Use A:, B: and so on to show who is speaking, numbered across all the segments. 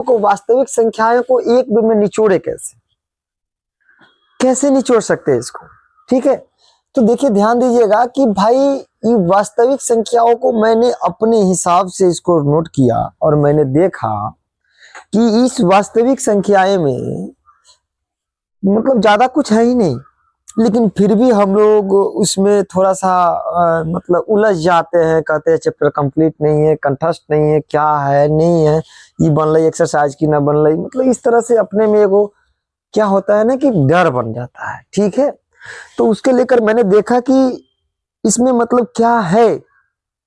A: को वास्तविक संख्याओं को एक में निचोड़े कैसे निचोड़ सकते हैं इसको। ठीक है, तो देखिए ध्यान दीजिएगा कि भाई ये वास्तविक संख्याओं को मैंने अपने हिसाब से इसको नोट किया और मैंने देखा कि इस वास्तविक संख्याएं में मतलब ज्यादा कुछ है ही नहीं, लेकिन फिर भी हम लोग उसमें थोड़ा सा मतलब उलझ जाते हैं, कहते हैं चैप्टर कंप्लीट नहीं है, कंठस्थ नहीं है, क्या है नहीं है, ये बन रही एक्सरसाइज की ना बन रही, मतलब इस तरह से अपने में वो क्या होता है ना कि डर बन जाता है। ठीक है, तो उसके लेकर मैंने देखा कि इसमें मतलब क्या है,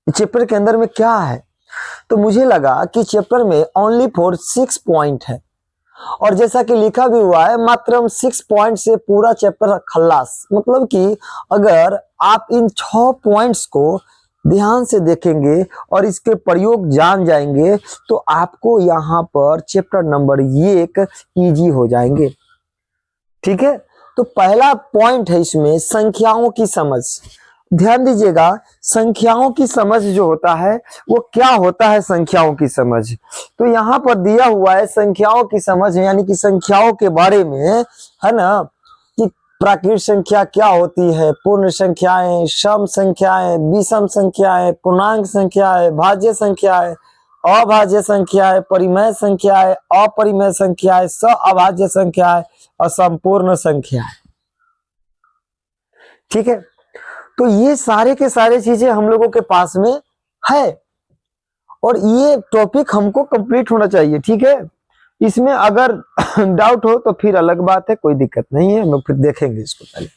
A: चैप्टर के अंदर में क्या है। तो मुझे लगा कि चैप्टर में ओनली फॉर 6 पॉइंट है, और जैसा कि लिखा भी हुआ है मात्र 6 पॉइंट से पूरा चैप्टर खल्लास। मतलब कि अगर आप इन 6 पॉइंट्स को ध्यान से देखेंगे और इसके प्रयोग जान जाएंगे तो आपको यहाँ पर चैप्टर नंबर 1 इजी हो जाएंगे। ठीक है, तो पहला पॉइंट है इसमें संख्याओं की समझ। ध्यान दीजिएगा, संख्याओं की समझ जो होता है वो क्या होता है। संख्याओं की समझ तो यहाँ पर दिया हुआ है, संख्याओं की समझ यानी कि संख्याओं के बारे में है ना, कि प्राकृत संख्या क्या होती है, पूर्ण संख्याएं, सम संख्याएं, विषम संख्याएं, पूर्णांक संख्याएं, भाज्य संख्याएं, अभाज्य संख्याएं, परिमेय संख्याएं, अपरिमेय संख्याएं, अभाज्य संख्याएं और संपूर्ण संख्याएं। ठीक है, तो ये सारे के सारे चीजें हम लोगों के पास में है और ये टॉपिक हमको कंप्लीट होना चाहिए। ठीक है, इसमें अगर डाउट हो तो फिर अलग बात है, कोई दिक्कत नहीं है, हम लोग फिर देखेंगे इसको। पहले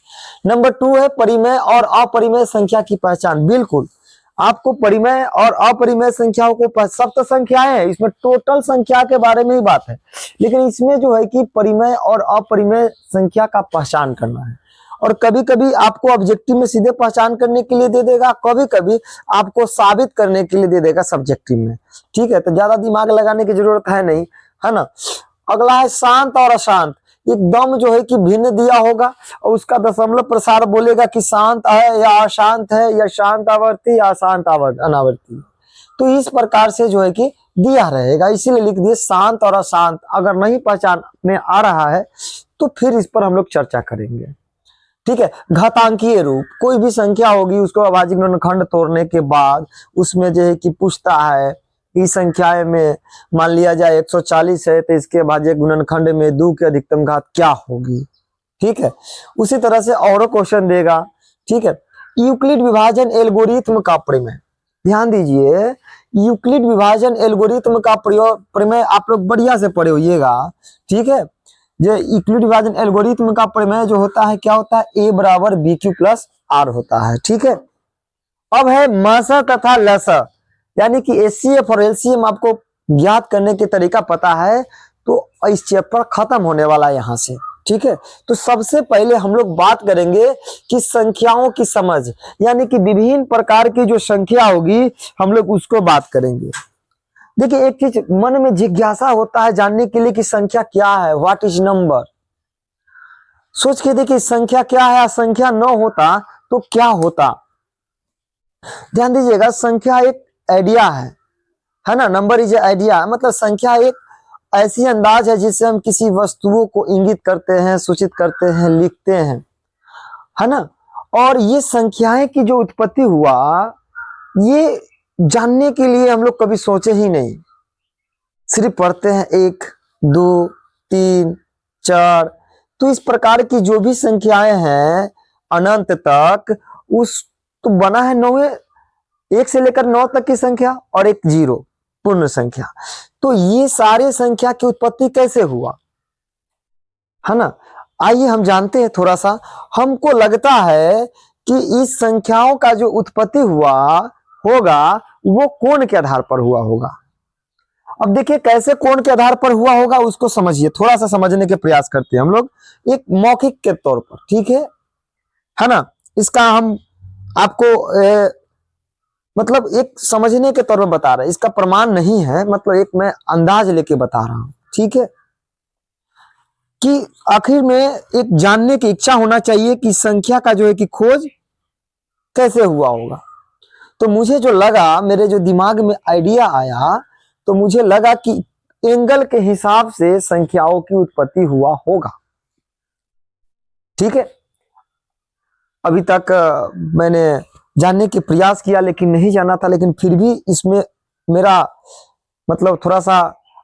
A: नंबर 2 है परिमेय और अपरिमेय संख्या की पहचान। बिल्कुल आपको परिमेय और अपरिमेय संख्याओं को, सब तो संख्याएं हैं, इसमें टोटल संख्या के बारे में ही बात है, लेकिन इसमें जो है कि परिमेय और अपरिमेय संख्या का पहचान करना है। और कभी कभी आपको ऑब्जेक्टिव में सीधे पहचान करने के लिए दे देगा, कभी कभी आपको साबित करने के लिए दे देगा सब्जेक्टिव में। ठीक है, तो ज्यादा दिमाग लगाने की जरूरत है नहीं, है ना। अगला है शांत और अशांत। एकदम जो है कि भिन्न दिया होगा और उसका दशमलव प्रसार बोलेगा कि शांत है या अशांत है, या शांत आवर्ती या अशांत अनावर्ती। तो इस प्रकार से जो है कि दिया रहेगा, इसीलिए लिख दिए शांत और अशांत। अगर नहीं पहचान में आ रहा है तो फिर इस पर हम लोग चर्चा करेंगे। ठीक है, घातांकीय रूप, कोई भी संख्या होगी उसको अभाज्य गुणनखंड तोड़ने के बाद उसमें जो है कि पूछता है इस संख्या में मान लिया जाए 140 है तो इसके अभाज्य गुणनखंड में 2 की अधिकतम घात क्या होगी। ठीक है, उसी तरह से और क्वेश्चन देगा। ठीक है, यूक्लिड विभाजन एल्गोरिथम का प्रमेय। ध्यान दीजिए, यूक्लिड विभाजन एल्गोरिथम का प्रमेय आप लोग बढ़िया से पढ़े होइएगा। ठीक है, जो यूक्लिड विभाजन एल्गोरिथम का प्रमेय जो होता है क्या होता है, ए बराबर बी क्यू प्लस आर होता है। ठीक है, अब है मस तथा लस, यानी कि एचसीएफ और एलसीएम आपको ज्ञात करने के तरीका पता है तो इस चैप्टर खत्म होने वाला है यहाँ से। ठीक है, तो सबसे पहले हम लोग बात करेंगे कि संख्याओं की समझ, यानी कि विभिन्न प्रकार की जो संख्या होगी हम लोग उसको बात करेंगे। देखिए एक चीज मन में जिज्ञासा होता है जानने के लिए कि संख्या क्या है, व्हाट इज नंबर। सोच के देखिए संख्या क्या है, संख्या न होता तो क्या होता। ध्यान दीजिएगा, संख्या एक आइडिया है ना, नंबर इज आइडिया, मतलब संख्या एक ऐसी अंदाज है जिससे हम किसी वस्तुओं को इंगित करते हैं, सूचित करते हैं, लिखते हैं, है ना। और ये संख्याएं की जो उत्पत्ति हुआ ये जानने के लिए हम लोग कभी सोचे ही नहीं, सिर्फ पढ़ते हैं 1 2 3 4। तो इस प्रकार की जो भी संख्याएं हैं अनंत तक, उस तो बना है 9, 1 से लेकर 9 तक की संख्या और एक 0 पूर्ण संख्या। तो ये सारे संख्या की उत्पत्ति कैसे हुआ, है ना। आइए हम जानते हैं थोड़ा सा। हमको लगता है कि इस संख्याओं का जो उत्पत्ति हुआ होगा वो कोण के आधार पर हुआ होगा। अब देखिए कैसे कोण के आधार पर हुआ होगा उसको समझिए, थोड़ा सा समझने के प्रयास करते हैं हम लोग एक मौखिक के तौर पर। ठीक है ना। इसका हम आपको मतलब एक समझने के तौर पर बता रहे हैं, इसका प्रमाण नहीं है, मतलब एक मैं अंदाज लेके बता रहा हूं। ठीक है, कि आखिर में एक जानने की इच्छा होना चाहिए कि संख्या का जो है कि खोज कैसे हुआ होगा। तो मुझे जो लगा, मेरे जो दिमाग में आइडिया आया, तो मुझे लगा कि एंगल के हिसाब से संख्याओं की उत्पत्ति हुआ होगा। ठीक है, अभी तक मैंने जानने के प्रयास किया लेकिन नहीं जाना था, लेकिन फिर भी इसमें मेरा मतलब थोड़ा सा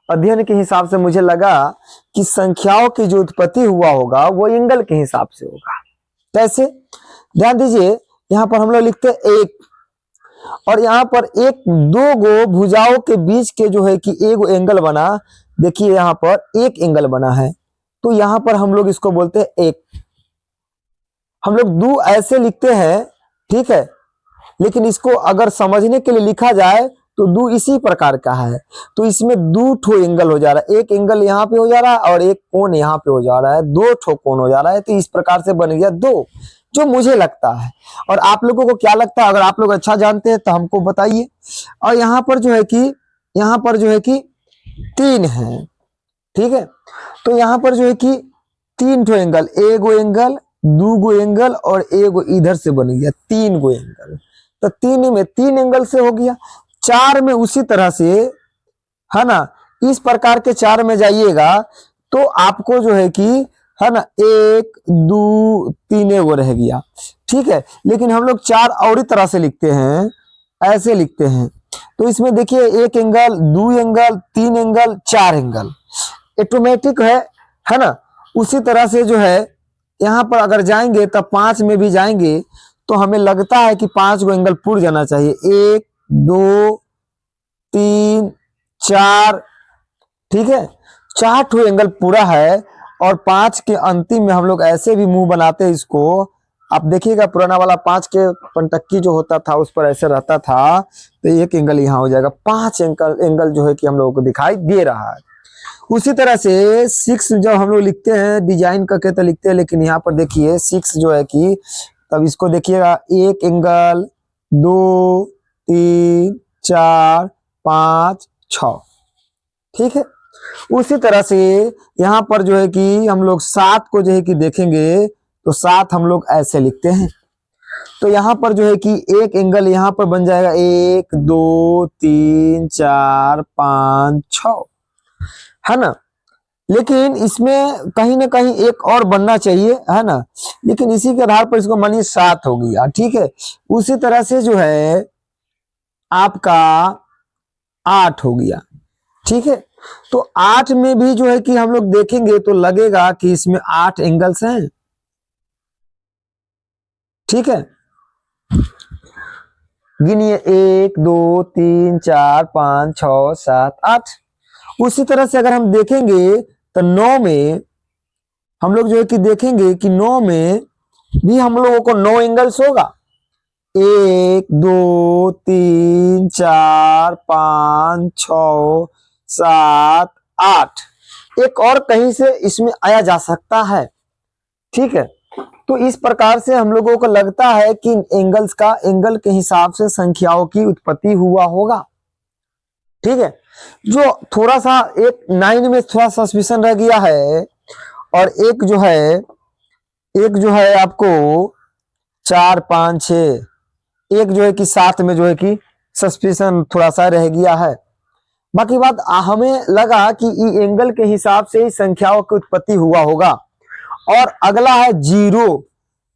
A: अध्ययन के हिसाब से मुझे लगा कि संख्याओं की जो उत्पत्ति हुआ होगा वो एंगल के हिसाब से होगा। कैसे? ध्यान दीजिए, यहां पर हम लोग लिखते हैं एक, और यहाँ पर एक दो गो भुजाओं के बीच के जो है कि एक एंगल बना। देखिए यहाँ पर एक एंगल बना है, तो यहाँ पर हम लोग इसको बोलते हैं एक। हम लोग दो ऐसे लिखते हैं, ठीक है, लेकिन इसको अगर समझने के लिए लिखा जाए तो दो इसी प्रकार का है, तो इसमें दो ठो एंगल हो जा रहा है। एक एंगल यहाँ पे हो जा रहा है और एक कोण यहाँ पे हो जा रहा है, दो ठो कोण हो जा रहा है, तो इस प्रकार से बन गया दो, जो मुझे लगता है। और आप लोगों को क्या लगता है? अगर आप लोग अच्छा जानते हैं तो हमको बताइए। और यहाँ पर जो है कि तीन है, ठीक है, तो यहाँ पर जो है कि तीन ठो एंगल, एगो एंगल, दो गो एंगल और एगो इधर से बन गया, तीन गो एंगल। तो तीन में तीन एंगल से हो गया। चार में उसी तरह से, है ना, इस प्रकार के चार में जाइएगा तो आपको जो है कि, है ना, एक दो तीन एगो रह गया, ठीक है। लेकिन हम लोग चार और तरह से लिखते हैं, ऐसे लिखते हैं। तो इसमें देखिए एक एंगल, दो एंगल, तीन एंगल, चार एंगल, ऑटोमेटिक है ना। उसी तरह से जो है यहाँ पर अगर जाएंगे तब पांच में भी जाएंगे तो हमें लगता है कि पांच गो एंगल पूर जाना चाहिए। एक, दो, तीन, चार, ठीक है, चार ठो एंगल पूरा है। और पांच के अंतिम में हम लोग ऐसे भी मुंह बनाते हैं इसको, आप देखिएगा पुराना वाला पांच के पंटक्की जो होता था उस पर ऐसे रहता था, तो एक एंगल यहाँ हो जाएगा। पांच एंगल जो है कि हम लोगों को दिखाई दे रहा है। उसी तरह से सिक्स जब हम लोग लिखते हैं डिजाइन करके तो लिखते हैं, लेकिन यहाँ पर देखिए सिक्स जो है कि, तब इसको देखिएगा एक एंगल, दो, तीन, चार, पांच, छ, ठीक है। उसी तरह से यहाँ पर जो है कि हम लोग सात को जो है कि देखेंगे तो सात हम लोग ऐसे लिखते हैं। तो यहाँ पर जो है कि एक एंगल यहाँ पर बन जाएगा, एक, दो, तीन, चार, पांच, छ, है ना। लेकिन इसमें कहीं ना कहीं एक और बनना चाहिए, है ना, लेकिन इसी के आधार पर इसको मानिए सात हो गया, ठीक है। उसी तरह से जो है आपका आठ हो गया, ठीक है। तो आठ में भी जो है कि हम लोग देखेंगे तो लगेगा कि इसमें आठ एंगल्स हैं, ठीक है। गिनिए, एक, दो, तीन, चार, पांच, छ, सात, आठ। उसी तरह से अगर हम देखेंगे तो नौ में हम लोग जो है कि देखेंगे कि नौ में भी हम लोगों को नौ एंगल्स होगा। एक, दो, तीन, चार, पांच, छ, सात, आठ। एक और कहीं से इसमें आया जा सकता है, ठीक है। तो इस प्रकार से हम लोगों को लगता है कि एंगल्स का एंगल के हिसाब से संख्याओं की उत्पत्ति हुआ होगा, ठीक है। जो थोड़ा सा एक नाइन में थोड़ा सस्पिशन रह गया है, और एक जो है आपको चार, पांच, छ, एक जो है कि सात में जो है कि सस्पिशन थोड़ा सा रह गया है। बाकी बात हमें लगा कि एंगल के हिसाब से ही संख्याओं की उत्पत्ति हुआ होगा। और अगला है जीरो,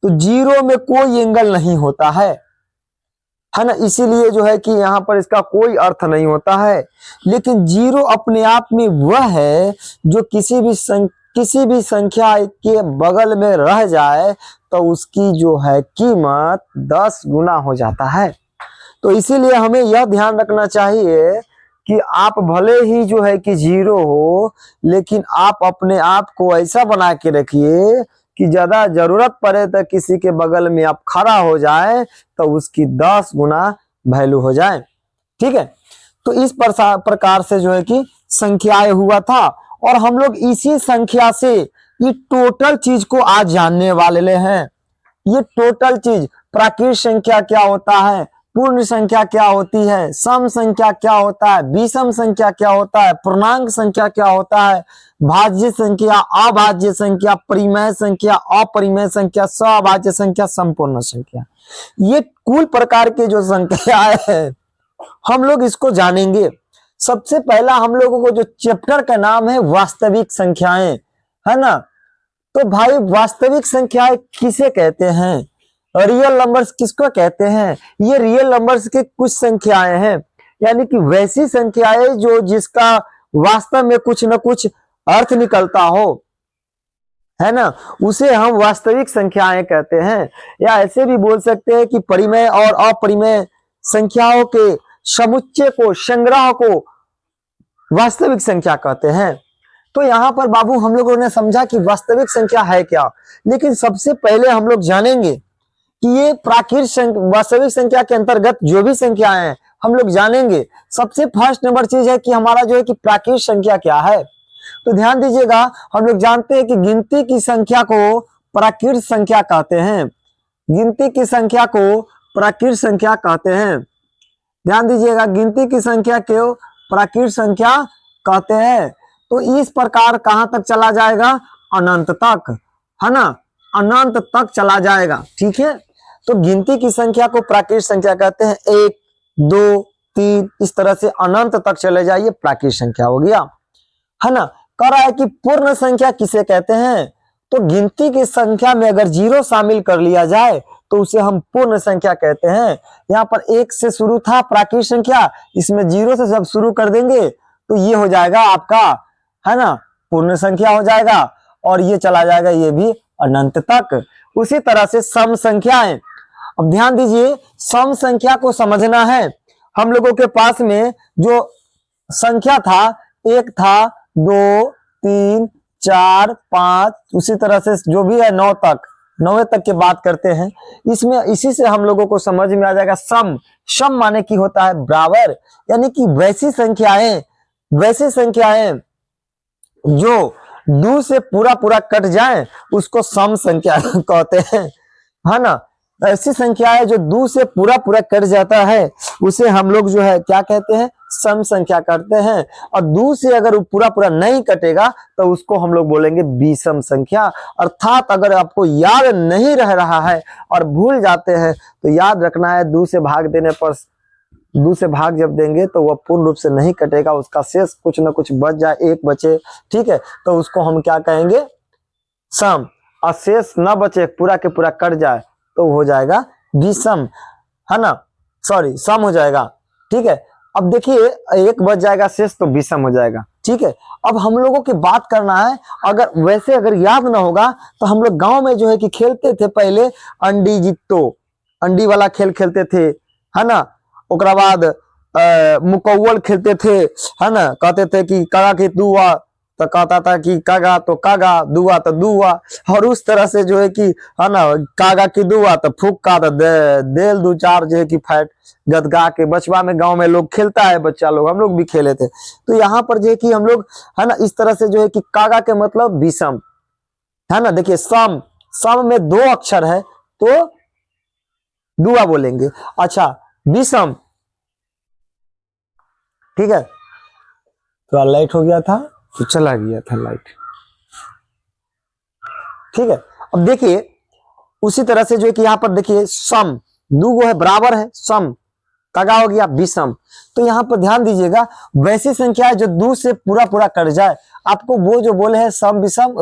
A: तो जीरो में कोई एंगल नहीं होता है ना, इसीलिए जो है कि यहाँ पर इसका कोई अर्थ नहीं होता है। लेकिन जीरो अपने आप में वह है जो किसी भी संख्या के बगल में रह जाए तो उसकी जो है कीमत 10 गुना हो जाता है। तो इसीलिए हमें यह ध्यान रखना चाहिए कि आप भले ही जो है कि जीरो हो, लेकिन आप अपने आप को ऐसा बना के रखिए कि ज्यादा जरूरत पड़े तो किसी के बगल में आप खड़ा हो जाए तो उसकी 10 गुना वैल्यू हो जाए, ठीक है। तो इस प्रकार से जो है कि संख्याएं हुआ था, और हम लोग इसी संख्या से ये टोटल चीज को आज जानने वाले हैं। ये टोटल चीज, प्राकृत संख्या क्या होता है, पूर्ण संख्या क्या होती है, सम संख्या क्या होता है, विषम संख्या क्या होता है, पूर्णांक संख्या क्या होता है, भाज्य संख्या, अभाज्य संख्या, परिमेय संख्या, अपरिमेय संख्या, सभाज्य संख्या, संपूर्ण संख्या, ये कुल प्रकार के जो संख्याएं हैं हम लोग इसको जानेंगे। सबसे पहला हम लोगों को जो चैप्टर का नाम है वास्तविक संख्याएं, है ना। तो भाई वास्तविक संख्याएं किसे कहते हैं, रियल नंबर्स किसको कहते हैं। ये रियल नंबर्स के कुछ संख्याएं हैं, यानी कि वैसी संख्याएं जो जिसका वास्तव में कुछ न कुछ अर्थ निकलता हो, है ना, उसे हम वास्तविक संख्याएं कहते हैं। या ऐसे भी बोल सकते हैं कि परिमेय और अपरिमेय संख्याओं के समुच्चय को, संग्रह को वास्तविक संख्या कहते हैं। तो यहाँ पर बाबू हम लोगों ने समझा कि वास्तविक संख्या है क्या, लेकिन सबसे पहले हम लोग जानेंगे कि ये प्राकृतिक वास्तविक संख्या के अंतर्गत जो भी संख्याएं हैं हम लोग जानेंगे। सबसे फर्स्ट नंबर चीज है कि हमारा जो है कि प्राकृतिक संख्या क्या है। तो ध्यान दीजिएगा, हम लोग जानते हैं कि गिनती की संख्या को प्राकृतिक संख्या कहते हैं। गिनती की संख्या को प्राकृतिक संख्या कहते हैं। ध्यान दीजिएगा, गिनती की संख्या को प्राकृतिक संख्या कहते हैं। तो इस प्रकार कहां तक चला जाएगा, अनंत तक, है ना, अनंत तक चला जाएगा। ठीक है, तो गिनती की संख्या को प्राकृतिक संख्या कहते हैं। 1 2 3 इस तरह से अनंत तक चले जाइए, प्राकृतिक संख्या हो गया, है ना। कह रहा है कि पूर्ण संख्या किसे कहते हैं। तो गिनती की संख्या में अगर 0 शामिल कर लिया जाए तो उसे हम पूर्ण संख्या कहते हैं। यहाँ पर 1 से शुरू था प्राकृतिक संख्या, इसमें 0 से जब शुरू कर देंगे तो ये हो जाएगा आपका, है ना, पूर्ण संख्या हो जाएगा, और ये चला जाएगा ये भी अनंत तक। उसी तरह से सम संख्याएं, अब ध्यान दीजिए, सम संख्या को समझना है। हम लोगों के पास में जो संख्या था, 1 था, 2 3 4 5, उसी तरह से जो भी है 9 तक, 9 तक की बात करते हैं। इसमें इसी से हम लोगों को समझ में आ जाएगा सम। सम माने की होता है बराबर, यानी कि वैसी संख्याएं जो 2 से पूरा पूरा कट जाए उसको सम संख्या कहते हैं, है ना। ऐसी संख्या है जो 2 से पूरा पूरा कट जाता है उसे हम लोग जो है क्या कहते हैं, सम संख्या करते हैं। और 2 से अगर पूरा पूरा नहीं कटेगा तो उसको हम लोग बोलेंगे विषम संख्या। अर्थात अगर आपको याद नहीं रह रहा है और भूल जाते हैं तो याद रखना है, 2 से भाग देने पर, 2 से भाग जब देंगे तो वह पूर्ण रूप से नहीं कटेगा, उसका शेष कुछ ना कुछ बच जाए, 1 बचे, ठीक है, तो उसको हम क्या कहेंगे, सम। और शेष न बचे, पूरा के पूरा कट जाए तो हो जाएगा विषम, है ना, सॉरी सम हो जाएगा। ठीक है, अब देखिए 1 बच जाएगा शेष तो विषम हो जाएगा। ठीक है, अब हम लोगों की बात करना है, अगर याद ना होगा तो हम लोग गांव में जो है कि खेलते थे पहले, अंडी जित्तो, अंडी वाला खेल खेलते थे, है ना। ओकरा बाद मुकव्वल खेलते थे, है ना, कहते थे कि कागा की दुआ, तो कहता था कि कागा तो कागा, दुआ तो दुआ, और उस तरह से जो है कि, है ना, कागा की दुआ तो फूका तो देल 2-4 जो है कि फैट गदगा के। बचवा में गांव में लोग खेलता है, बच्चा लोग, हम लोग भी खेले थे। तो यहाँ पर जो है कि हम लोग, है ना, इस तरह से जो है कि कागा के मतलब विषम, है ना। देखिए सम, सम में 2 अक्षर है तो दुआ बोलेंगे। अच्छा, विषम, ठीक है, तो लाइट हो गया था तो चला गया था लाइट। ठीक है, अब देखिए उसी तरह से जो है कि यहाँ पर देखिए सम, 2 है, बराबर है, सम, कागा हो गया विषम। तो यहाँ पर ध्यान दीजिएगा, वैसी संख्या जो 2 से पूरा पूरा कट जाए, आपको वो जो बोले हैं सम विषम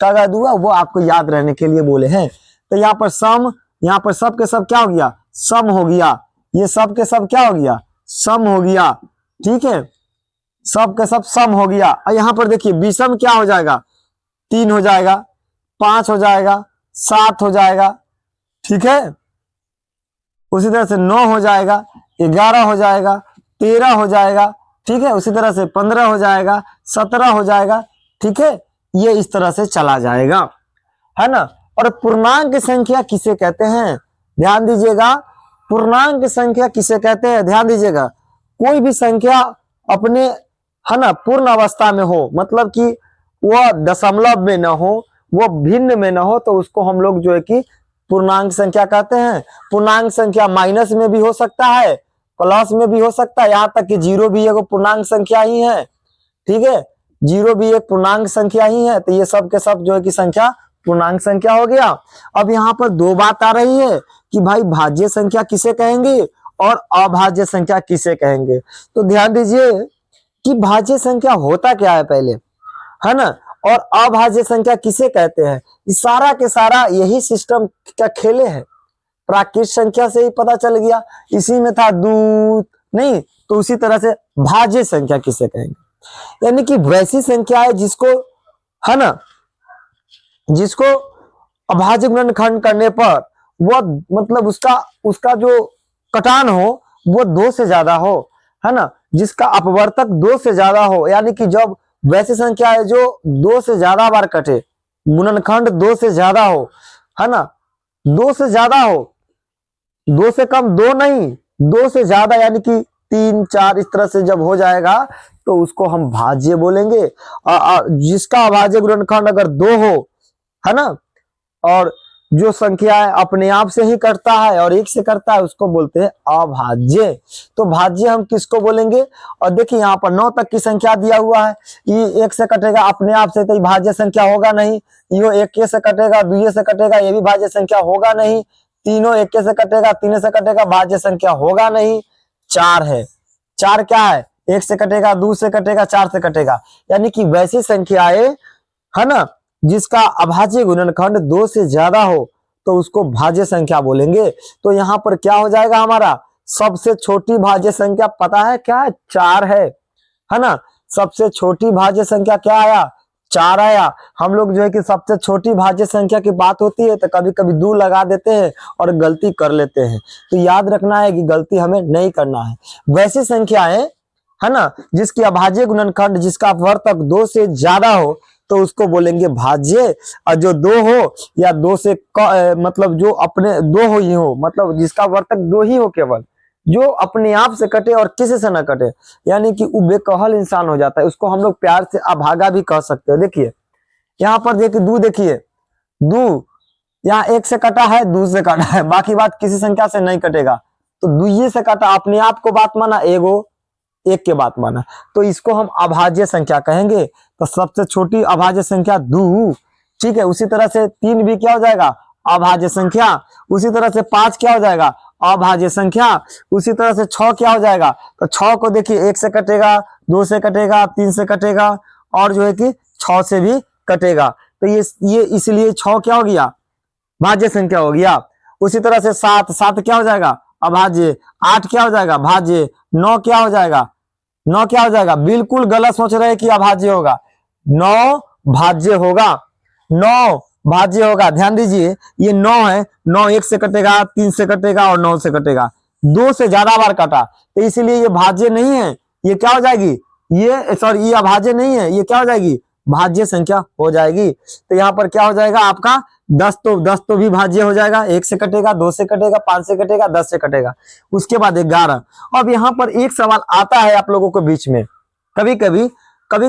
A: कागा दुआ, वो आपको याद रहने के लिए बोले हैं। तो यहाँ पर सम, यहाँ पर सब के सब क्या हो गया, सम हो गया, ये सब के सब क्या हो गया, सम हो गया। ठीक है, सब के सब सम हो गया। और यहाँ पर देखिए विषम क्या हो जाएगा, 3 हो जाएगा, 5 हो जाएगा, 7 हो जाएगा, ठीक है, उसी तरह से 9 हो जाएगा, 11 हो जाएगा, 13 हो जाएगा, ठीक है, उसी तरह से 15 हो जाएगा, 17 हो जाएगा। ठीक है, ये इस तरह से चला जाएगा, है ना। और पूर्णांक संख्या किसे कहते हैं, ध्यान दीजिएगा, पूर्णांक संख्या किसे कहते हैं, ध्यान दीजिएगा, कोई भी संख्या अपने, है ना, पूर्ण अवस्था में हो, मतलब कि वह दशमलव में न हो, वो भिन्न में न हो, तो उसको हम लोग जो है कि पूर्णांक संख्या कहते हैं। पूर्णांक संख्या माइनस में भी हो सकता है, प्लस में भी हो सकता है, यहाँ तक कि 0 भी एक पूर्णांक संख्या ही है। ठीक है, 0 भी एक पूर्णांक संख्या ही है। तो ये सब के सब जो है कि संख्या पूर्णांक संख्या हो गया। अब यहाँ पर 2 बात आ रही है कि भाई भाज्य संख्या किसे कहेंगे और अभाज्य संख्या किसे कहेंगे। तो ध्यान दीजिए, कि भाज्य संख्या होता क्या है पहले, है ना, और अभाज्य संख्या किसे कहते हैं। सारा के सारा यही सिस्टम का खेले है। प्राकृत संख्या से ही पता चल गया, इसी में था दूध नहीं, तो उसी तरह से भाज्य संख्या किसे कहेंगे, यानी कि वैसी संख्या है जिसको, है ना, जिसको अभाज्य गुणनखंड करने पर वह मतलब उसका उसका जो कटान हो वो 2 से ज्यादा हो, है ना, जिसका अपवर्तक 2 से ज्यादा हो, यानी कि जब वैसी संख्या है जो 2 से ज्यादा बार कटे, गुणनखंड 2 से ज्यादा हो, है ना, 2 से ज्यादा हो, 2 से कम 2 नहीं, 2 से ज्यादा, यानी कि 3 4 इस तरह से जब हो जाएगा तो उसको हम भाज्य बोलेंगे। जिसका अभाज्य गुणनखंड अगर 2 हो, है ना, और जो संख्या है अपने आप से ही कटता है और 1 से कटता है, उसको बोलते हैं अभाज्य। तो भाज्य हम किसको बोलेंगे। और देखिए यहाँ पर 9 तक की संख्या दिया हुआ है, ये 1 से कटेगा अपने आप से, तो भाज्य संख्या होगा नहीं। यो 1 से कटेगा, 2 से कटेगा, ये भी भाज्य संख्या होगा नहीं। तीनों 1 से कटेगा, 3 से कटेगा, भाज्य संख्या होगा नहीं। 4 है, 4 क्या है, 1 से कटेगा, 2 से कटेगा, 4 से कटेगा, यानी कि वैसी संख्याएं, है ना, जिसका अभाज्य गुणनखंड 2 से ज्यादा हो तो उसको भाज्य संख्या बोलेंगे। तो यहाँ पर क्या हो जाएगा, हमारा सबसे छोटी भाज्य संख्या पता है क्या है, 4 है ना। सबसे छोटी भाज्य संख्या क्या आया, 4 आया। हम लोग जो है कि सबसे छोटी भाज्य संख्या की बात होती है तो कभी कभी 2 लगा देते हैं और गलती कर लेते हैं, तो याद रखना है कि गलती हमें नहीं करना है। वैसी संख्याएं, है ना, जिसकी अभाज्य गुणनखंड, जिसका अपवर्तक 2 से ज्यादा हो तो उसको बोलेंगे भाज्य। और जो 2 हो या 2 से मतलब जो अपने 2 हो ही हो, मतलब जिसका वर्तक 2 ही हो केवल, जो अपने आप से कटे और किसी से ना कटे, यानी कि वो बेकहल इंसान हो जाता है, उसको हम लोग प्यार से अभागा भी कह सकते हैं। देखिए यहाँ पर देखिए 2, देखिए 2 यहाँ 1 से कटा है, 2 से कटा है, बाकी बात किसी संख्या से नहीं कटेगा, तो 2 से कटा, अपने आप को बात माना, एगो 1 के बात माना, तो इसको हम अभाज्य संख्या कहेंगे। तो सबसे छोटी अभाज्य संख्या 2, ठीक है। उसी तरह से 3 भी क्या हो जाएगा, अभाज्य संख्या। उसी तरह से 5 क्या हो जाएगा, अभाज्य संख्या। उसी तरह से 6 क्या हो जाएगा, तो 6 को देखिए 1 से कटेगा, 2 से कटेगा, 3 से कटेगा, और जो है कि 6 से भी कटेगा, तो ये इसलिए 6 क्या हो गया, भाज्य संख्या हो गया। उसी तरह से 7 क्या हो जाएगा, अभाज्य। 8 क्या हो जाएगा, भाज्य। 9 क्या हो जाएगा, 9 क्या हो जाएगा, बिल्कुल गलत सोच रहे हैं कि अभाज्य होगा, 9 भाज्य होगा, 9 भाज्य होगा। ध्यान दीजिए ये 9 है, 9 1 से कटेगा, 3 से कटेगा और 9 से कटेगा, 2 से ज्यादा बार काटा, तो इसलिए ये भाज्य नहीं है, ये क्या हो जाएगी, ये सॉरी ये अभाज्य नहीं है, ये क्या हो जाएगी, भाज्य संख्या हो जाएगी। तो यहाँ पर क्या हो जाएगा आपका 10, तो 10 तो भी भाज्य हो जाएगा, 1 से कटेगा, 2 से कटेगा, 5 से कटेगा, 10 से कटेगा, उसके बाद 11। अब यहाँ पर एक सवाल आता है आप लोगों के बीच में, कभी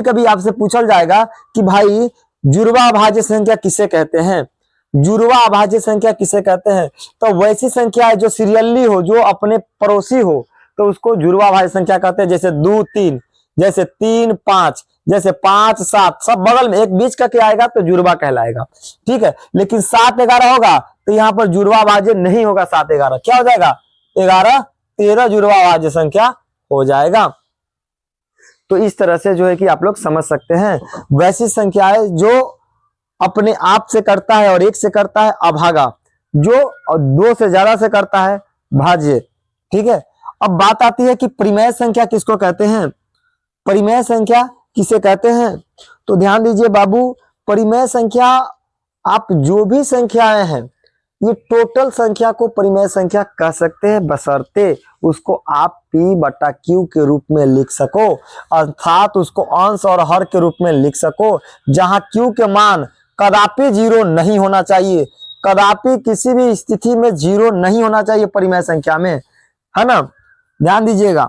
A: कभी आपसे पूछा जाएगा कि भाई जुड़वा अभाज्य संख्या किसे कहते हैं, जुड़वा अभाज्य संख्या किसे कहते हैं। तो वैसी संख्या है जो सीरियली हो, जो अपने पड़ोसी हो, तो उसको जुड़वा अभाज्य संख्या कहते हैं। जैसे 2 3, जैसे 3 5, जैसे 5 7, सब बगल में, एक बीच का क्या आएगा तो जुड़वा कहलाएगा, ठीक है। लेकिन 7 11 होगा तो यहाँ पर जुड़वा अभाज्य नहीं होगा, 7 11 क्या हो जाएगा, 11 13 जुड़वा अभाज्य संख्या हो जाएगा। तो इस तरह से जो है कि आप लोग समझ सकते हैं, वैसी संख्या है जो अपने आप से करता है और 1 से करता है अभागा, जो 2 से ज्यादा से करता है भाज्य, ठीक है। अब बात आती है कि परिमेय संख्या किसको कहते हैं, परिमेय संख्या किसे कहते हैं। तो ध्यान दीजिए बाबू, परिमेय संख्या, आप जो भी संख्याएं हैं, ये टोटल संख्या को परिमेय संख्या कह सकते हैं, बशर्ते उसको आप P/Q के रूप में लिख सको, अर्थात उसको अंश और हर के रूप में लिख सको, जहां Q के मान कदापि 0 नहीं होना चाहिए, कदापि किसी भी स्थिति में 0 नहीं होना चाहिए परिमेय संख्या में, है ना, ध्यान दीजिएगा।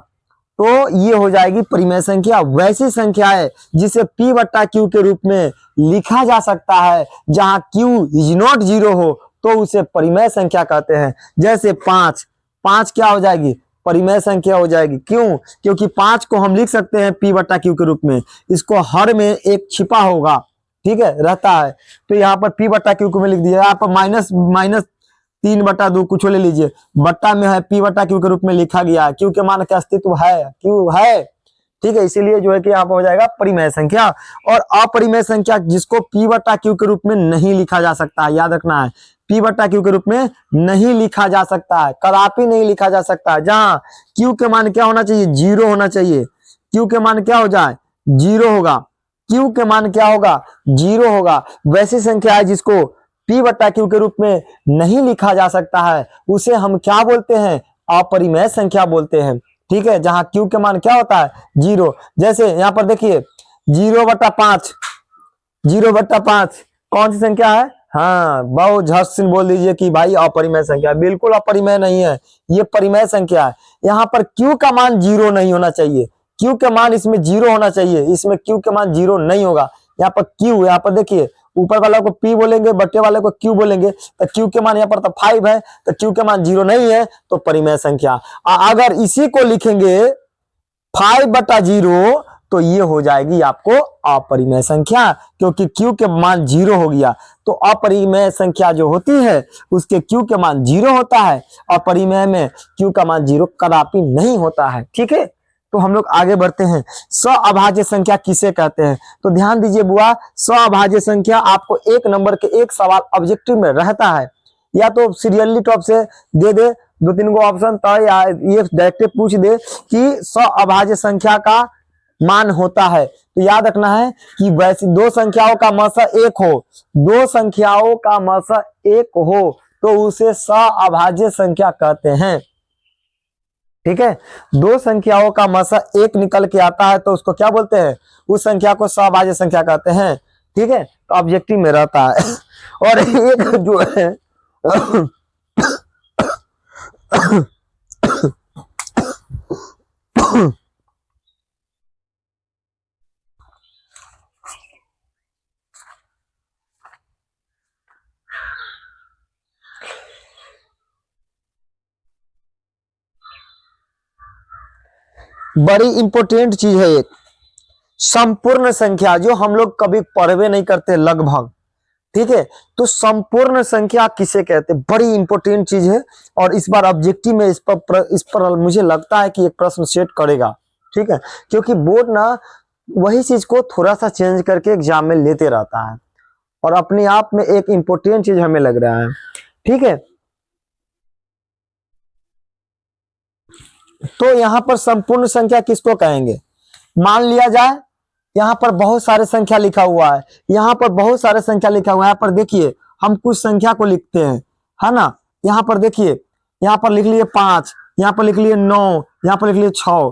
A: तो ये हो जाएगी परिमेय संख्या। वैसी संख्या है जिसे P/Q के रूप में लिखा जा सकता है, जहां Q इज नॉट 0 हो तो उसे परिमेय संख्या कहते हैं। जैसे 5 क्या हो जाएगी, परिमेय संख्या हो जाएगी। क्यों, क्योंकि 5 को हम लिख सकते हैं P/Q के रूप में, इसको हर में एक छिपा होगा, ठीक है, रहता है, तो यहाँ पर P/Q को में लिख दिया। यहाँ पर माइनस 3/2 कुछ ले लीजिए, बट्टा में है P/Q के रूप में लिखा गया है, Q के मान का अस्तित्व है, Q है, ठीक है, इसीलिए जो है कि यहाँ पर हो जाएगा परिमेय संख्या। और अपरिमेय संख्या जिसको P बटा Q के रूप में नहीं लिखा जा सकता है, याद रखना है, P बटा Q के रूप में नहीं लिखा जा सकता है, कदापि नहीं लिखा जा सकता है। जहां Q के मान क्या होना चाहिए, 0 होना चाहिए। Q के मान क्या हो जाए, 0 होगा। Q के मान क्या होगा, 0 होगा। वैसी संख्या है जिसको P बटा Q के रूप में नहीं लिखा जा सकता है, उसे हम क्या बोलते हैं, अपरिमेय संख्या बोलते हैं। ठीक है, जहां Q के मान क्या होता है, 0। जैसे यहाँ पर देखिए 0/5, 0/5 कौन सी संख्या है, हाँ बहुत झट से बोल दीजिए कि भाई अपरिमेय संख्या, बिल्कुल अपरिमेय नहीं है, ये परिमेय संख्या है। यहाँ पर Q का मान 0 नहीं होना चाहिए, Q के मान इसमें 0 होना चाहिए, इसमें Q के मान 0 नहीं होगा। यहाँ पर Q, यहाँ पर देखिए ऊपर वाला को P बोलेंगे, बट्टे वाले को Q बोलेंगे, तो Q के मान यहाँ पर तो 5 है, तो Q के मान 0 नहीं है, तो परिमेय संख्या। अगर इसी को लिखेंगे 5/0 तो ये हो जाएगी आपको अपरिमेय संख्या, क्योंकि Q के मान 0 हो गया। तो अपरिमेय संख्या जो होती है उसके Q के मान 0 होता है, अपरिमेय में Q का मान 0 कदापि नहीं होता है। ठीक है, तो हम लोग आगे बढ़ते हैं। सअभाज्य संख्या किसे कहते हैं, तो ध्यान दीजिए बुआ, सअभाज्य संख्या आपको 1 नंबर के एक सवाल ऑब्जेक्टिव में रहता है, या तो सीरियली टॉप से दे दे 2-3 गो ऑप्शन, तो या ये डायरेक्ट पूछ दे कि सअभाज्य संख्या का मान होता है। तो याद रखना है कि वैसे दो संख्याओं का मसा 1 हो, दो संख्याओं का मसा 1 हो तो उसे सअभाज्य संख्या कहते हैं। ठीक है, दो संख्याओं का मसा 1 निकल के आता है तो उसको क्या बोलते हैं, उस संख्या को सअभाज्य संख्या कहते हैं। ठीक है, तो ऑब्जेक्टिव में रहता है। और एक जो है बड़ी इंपॉर्टेंट चीज है एक संपूर्ण संख्या, जो हम लोग कभी पढ़वे नहीं करते लगभग। ठीक है, तो संपूर्ण संख्या किसे कहते हैं, बड़ी इंपॉर्टेंट चीज है। और इस बार ऑब्जेक्टिव में इस पर मुझे लगता है कि एक प्रश्न सेट करेगा। ठीक है, क्योंकि बोर्ड ना वही चीज को थोड़ा सा चेंज करके एग्जाम में लेते रहता है, और अपने आप में एक इंपॉर्टेंट चीज हमें लग रहा है। ठीक है, तो यहां पर संपूर्ण संख्या किसको कहेंगे, मान लिया जाए यहां पर बहुत सारे संख्या लिखा हुआ है, यहां पर बहुत सारे संख्या लिखा हुआ है। यहाँ पर देखिए हम कुछ संख्या को लिखते हैं, है ना। यहाँ पर देखिए, यहाँ पर लिख लिए 5, यहाँ पर लिख लिए 9, यहाँ पर लिख लिए 6,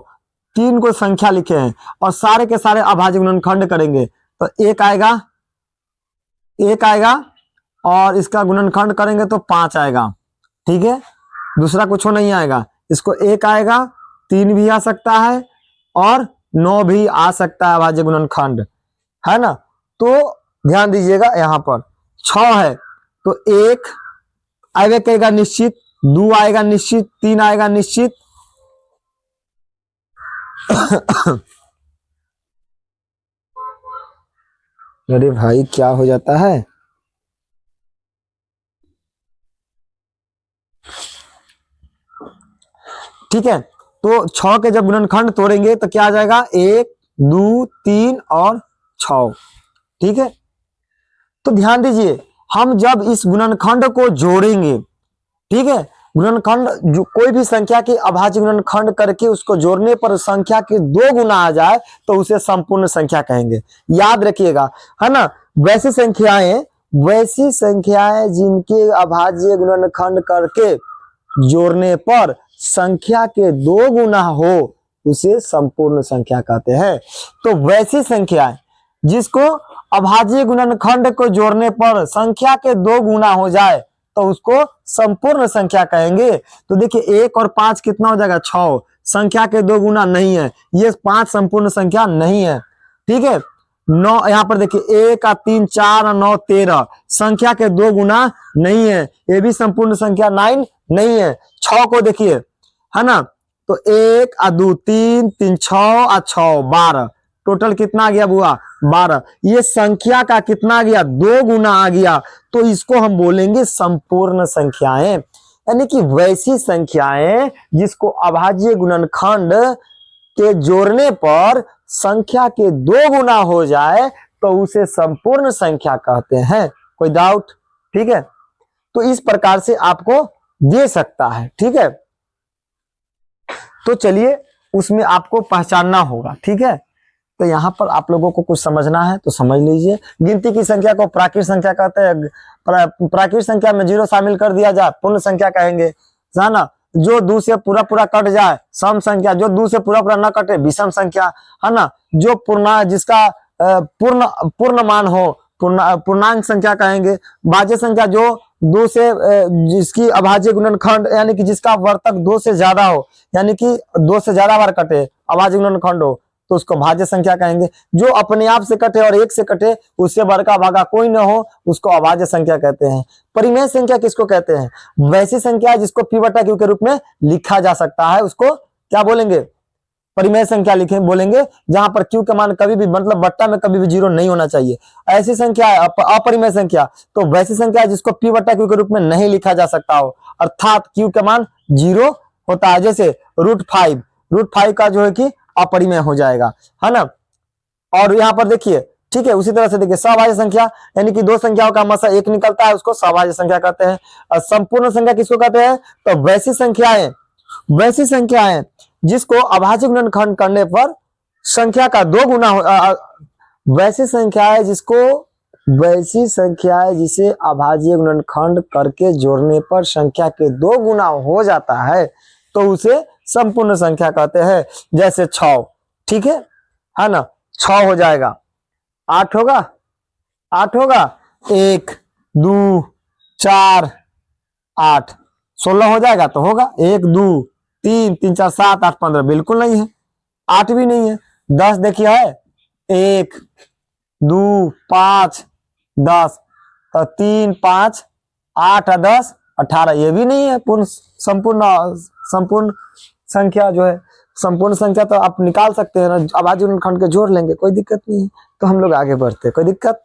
A: 3 को संख्या लिखे हैं, और सारे के सारे अभाज्य गुणनखंड करेंगे तो 1 आएगा, 1 आएगा, और इसका गुणनखंड करेंगे तो 5 आएगा। ठीक है, दूसरा कुछ नहीं आएगा, इसको 1 आएगा, 3 भी आ सकता है और 9 भी आ सकता है अभाज्य गुणनखंड, है ना। तो ध्यान दीजिएगा, यहाँ पर 6 है तो 1 आएगा निश्चित, 2 आएगा निश्चित, 3 आएगा निश्चित। अरे भाई क्या हो जाता है, ठीक है। तो 6 के जब गुणनखंड तोड़ेंगे तो क्या आ जाएगा, 1, 2, 3 और 6। ठीक है, तो ध्यान दीजिए, हम जब इस गुणनखंड को जोड़ेंगे, ठीक है, गुणनखंड जो कोई भी संख्या के अभाज्य गुणनखंड करके उसको जोड़ने पर संख्या के 2 गुना आ जाए तो उसे संपूर्ण संख्या कहेंगे। याद रखिएगा, है ना। वैसी संख्याएं जिनके अभाज्य गुणनखंड करके जोड़ने पर संख्या के 2 गुना हो उसे संपूर्ण संख्या कहते हैं। तो वैसी संख्याएं जिसको अभाज्य गुणनखंड को जोड़ने पर संख्या के 2 गुना हो जाए तो उसको संपूर्ण संख्या कहेंगे। तो देखिए 1 और 5 कितना हो जाएगा, 6, संख्या के 2 गुना नहीं है, ये 5 संपूर्ण संख्या नहीं है। ठीक है, 9 यहाँ पर देखिए 1 और 3 4 और 9 13, संख्या के 2 गुना नहीं है, ये भी संपूर्ण संख्या 9 नहीं है। 6 को देखिए, है ना, तो 1 और 2 3 3 6 और 6 12, टोटल कितना आ गया बुआ, 12। ये संख्या का कितना आ गया, 2 गुना आ गया, तो इसको हम बोलेंगे संपूर्ण संख्याएं। यानी कि वैसी संख्याएं जिसको अभाज्य गुणनखंड के जोड़ने पर संख्या के 2 गुना हो जाए तो उसे संपूर्ण संख्या कहते हैं। कोई डाउट? ठीक है, तो इस प्रकार से आपको दे सकता है। ठीक है, तो चलिए उसमें आपको पहचानना होगा। ठीक है, तो यहां पर आप लोगों को कुछ समझना है तो समझ लीजिए। गिनती की संख्या को प्राकृत संख्या कहते हैं। प्राकृत संख्या में 0 शामिल कर दिया जाए पूर्ण संख्या कहेंगे, है ना। जो 2 से पूरा पूरा कट जाए सम संख्या, जो 2 से पूरा पूरा न कटे विषम संख्या, है ना। जो जिसका पूर्ण मान हो पूर्णांक संख्या कहेंगे। भाज्य संख्या जो 2 से जिसकी अभाज्य गुणनखंड यानी कि जिसका वर्तक 2 से ज्यादा हो, यानी कि 2 से ज्यादा बार कटे, अभाज्य गुणनखंड हो, तो उसको भाज्य संख्या कहेंगे। जो अपने आप से कटे और 1 से कटे, उससे बड़का भागा कोई न हो, उसको अभाज्य संख्या कहते हैं। परिमेय संख्या किसको कहते हैं? वैसी संख्या जिसको p/q के रूप में लिखा जा सकता है, उसको क्या बोलेंगे? परिमेय संख्या लिखे बोलेंगे, जहां पर q का मान कभी भी मतलब बट्टा में कभी भी 0 नहीं होना चाहिए। ऐसी संख्या अपरिमेय संख्या, तो वैसी संख्या जिसको p/q के रूप में नहीं लिखा जा सकता हो, अर्थात q का मान 0 होता है। जैसे √5 का जो है कि अपरिमेय हो जाएगा, है ना। और यहाँ पर देखिए, ठीक है, उसी तरह से देखिए सभाज्य संख्या, यानी कि 2 संख्याओं का मसा 1 निकलता है, उसको सभाज्य संख्या कहते हैं। और संपूर्ण संख्या किसको कहते हैं? तो वैसी संख्याएं जिसको अभाज्य गुणनखंड करने पर संख्या का 2 गुना वैसी संख्याएं जिसे अभाज्य गुणनखंड करके जोड़ने पर संख्या के 2 गुना हो जाता है, तो उसे संपूर्ण संख्या कहते हैं। जैसे 6, ठीक है ना, 6 हो जाएगा, 8 होगा, 1 2 4 8, 16 हो जाएगा तो होगा 1 2 3 3 4 7 8 15, बिल्कुल नहीं है, 8 भी नहीं है। 10 देखिए है 1 2 5 10, तो 3 5 8 और 10 18, ये भी नहीं है। संपूर्ण संख्या जो है, संपूर्ण संख्या तो आप निकाल सकते हैं ना, अभाज्य गुणनखंड के जोड़ लेंगे, कोई दिक्कत नहीं है। तो हम लोग आगे बढ़ते हैं, कोई दिक्कत